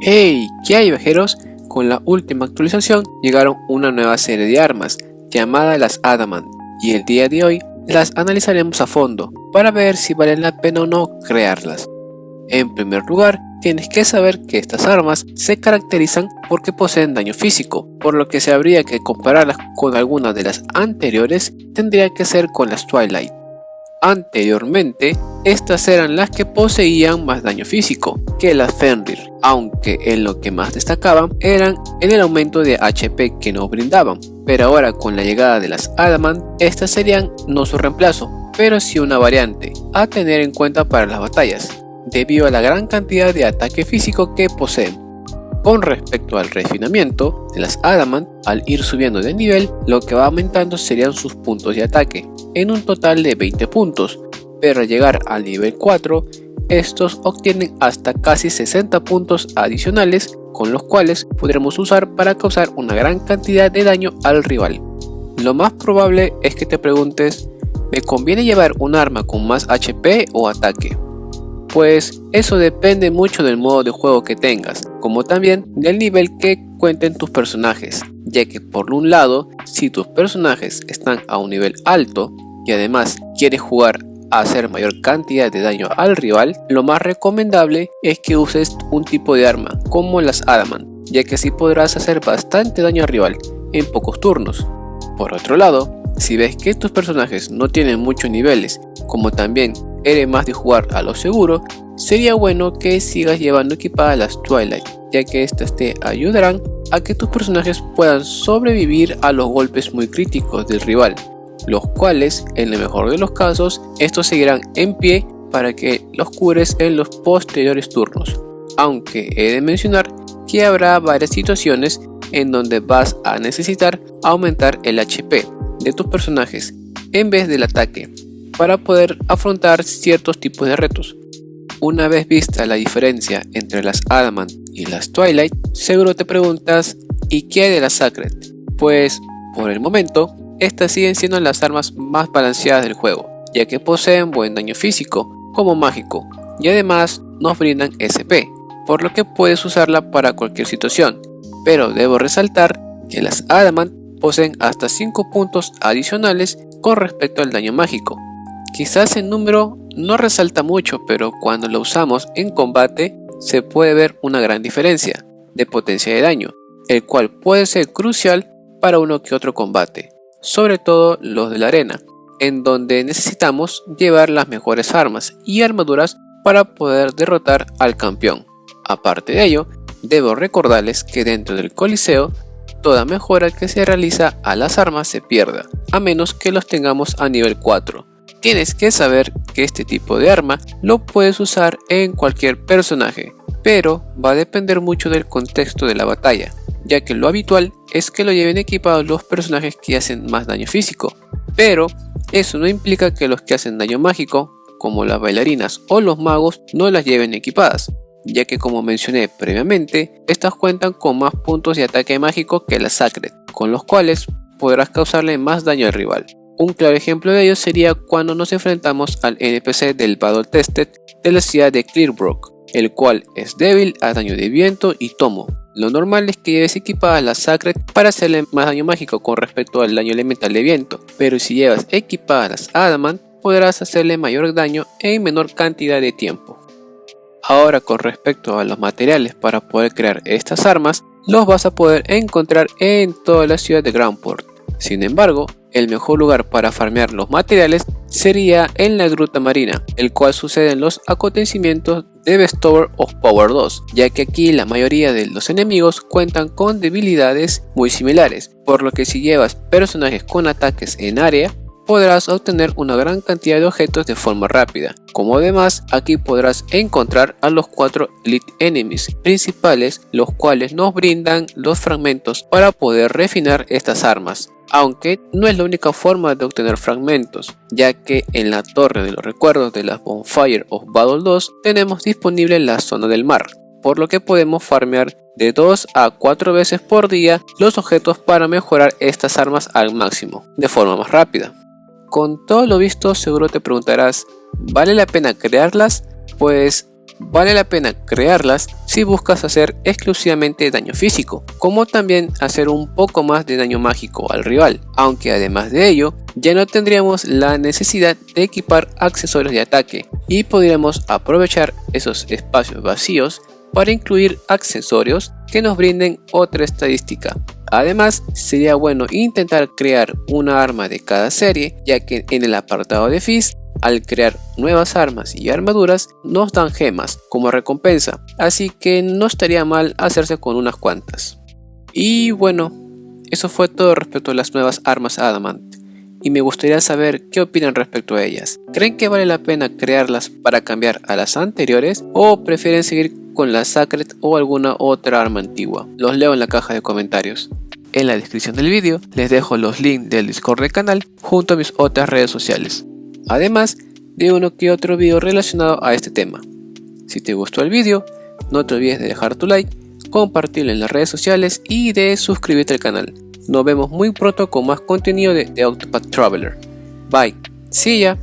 ¡Hey! ¿Qué hay, viajeros? Con la última actualización llegaron una nueva serie de armas llamada las Adamant, y el día de hoy las analizaremos a fondo para ver si vale la pena o no crearlas. En primer lugar, tienes que saber que estas armas se caracterizan porque poseen daño físico, por lo que si habría que compararlas con alguna de las anteriores, tendría que ser con las Twilight. Anteriormente, estas eran las que poseían más daño físico que las Fenrir, aunque en lo que más destacaban eran en el aumento de HP que nos brindaban, pero ahora con la llegada de las Adamant, estas serían no su reemplazo, pero sí una variante a tener en cuenta para las batallas, debido a la gran cantidad de ataque físico que poseen. Con respecto al refinamiento de las Adamant, al ir subiendo de nivel, lo que va aumentando serían sus puntos de ataque, en un total de 20 puntos, pero al llegar al nivel 4, estos obtienen hasta casi 60 puntos adicionales, con los cuales podremos usar para causar una gran cantidad de daño al rival. Lo más probable es que te preguntes, ¿me conviene llevar un arma con más HP o ataque? Pues eso depende mucho del modo de juego que tengas, como también del nivel que cuenten tus personajes, ya que por un lado, si tus personajes están a un nivel alto y además quieres jugar a hacer mayor cantidad de daño al rival, lo más recomendable es que uses un tipo de arma como las Adamant, ya que así podrás hacer bastante daño al rival en pocos turnos. Por otro lado, si ves que tus personajes no tienen muchos niveles, como también eres más de jugar a lo seguro, sería bueno que sigas llevando equipadas las Twilight, ya que estas te ayudarán a que tus personajes puedan sobrevivir a los golpes muy críticos del rival, los cuales, en el mejor de los casos, estos seguirán en pie para que los cures en los posteriores turnos. Aunque he de mencionar que habrá varias situaciones en donde vas a necesitar aumentar el HP de tus personajes en vez del ataque, para poder afrontar ciertos tipos de retos. Una vez vista la diferencia entre las Adamant y las Twilight, seguro te preguntas, ¿y qué hay de las Sacred? Pues, por el momento, estas siguen siendo las armas más balanceadas del juego, ya que poseen buen daño físico como mágico, y además nos brindan SP, por lo que puedes usarla para cualquier situación, pero debo resaltar que las Adamant poseen hasta 5 puntos adicionales con respecto al daño mágico. Quizás el número no resalta mucho, pero cuando lo usamos en combate se puede ver una gran diferencia de potencia de daño, el cual puede ser crucial para uno que otro combate, sobre todo los de la arena, en donde necesitamos llevar las mejores armas y armaduras para poder derrotar al campeón. Aparte de ello, debo recordarles que dentro del Coliseo, toda mejora que se realiza a las armas se pierda, a menos que los tengamos a nivel 4. Tienes que saber que este tipo de arma lo puedes usar en cualquier personaje, pero va a depender mucho del contexto de la batalla, ya que lo habitual es que lo lleven equipados los personajes que hacen más daño físico, pero eso no implica que los que hacen daño mágico, como las bailarinas o los magos, no las lleven equipadas, ya que como mencioné previamente, estas cuentan con más puntos de ataque mágico que las Sacred, con los cuales podrás causarle más daño al rival. Un claro ejemplo de ello sería cuando nos enfrentamos al NPC del Battle Tested de la ciudad de Clearbrook, el cual es débil a daño de viento y tomo. Lo normal es que lleves equipada la Sacred para hacerle más daño mágico con respecto al daño elemental de viento, pero si llevas equipadas las Adamant podrás hacerle mayor daño en menor cantidad de tiempo. Ahora, con respecto a los materiales para poder crear estas armas, los vas a poder encontrar en toda la ciudad de Grandport. Sin embargo, el mejor lugar para farmear los materiales sería en la Gruta Marina, el cual sucede en los acontecimientos de Bestower of Power 2, ya que aquí la mayoría de los enemigos cuentan con debilidades muy similares, por lo que si llevas personajes con ataques en área, podrás obtener una gran cantidad de objetos de forma rápida. Como además, aquí podrás encontrar a los 4 Elite Enemies principales, los cuales nos brindan los fragmentos para poder refinar estas armas. Aunque no es la única forma de obtener fragmentos, ya que en la Torre de los Recuerdos de la Bonfire of Battle 2 tenemos disponible la Zona del Mar, por lo que podemos farmear de 2 a 4 veces por día los objetos para mejorar estas armas al máximo, de forma más rápida. Con todo lo visto, seguro te preguntarás, ¿vale la pena crearlas? Pues vale la pena crearlas si buscas hacer exclusivamente daño físico, como también hacer un poco más de daño mágico al rival, aunque además de ello, ya no tendríamos la necesidad de equipar accesorios de ataque y podríamos aprovechar esos espacios vacíos para incluir accesorios que nos brinden otra estadística. Además, sería bueno intentar crear una arma de cada serie, ya que en el apartado de Fizz, al crear nuevas armas y armaduras, nos dan gemas como recompensa, así que no estaría mal hacerse con unas cuantas. Y bueno, eso fue todo respecto a las nuevas armas Adamant, y me gustaría saber qué opinan respecto a ellas. ¿Creen que vale la pena crearlas para cambiar a las anteriores o prefieren seguir con la Sacred o alguna otra arma antigua? Los leo en la caja de comentarios. En la descripción del vídeo les dejo los links del Discord del canal junto a mis otras redes sociales, además de uno que otro video relacionado a este tema. Si te gustó el vídeo, no te olvides de dejar tu like, compartirlo en las redes sociales y de suscribirte al canal. Nos vemos muy pronto con más contenido de The Octopath Traveler. Bye. See ya.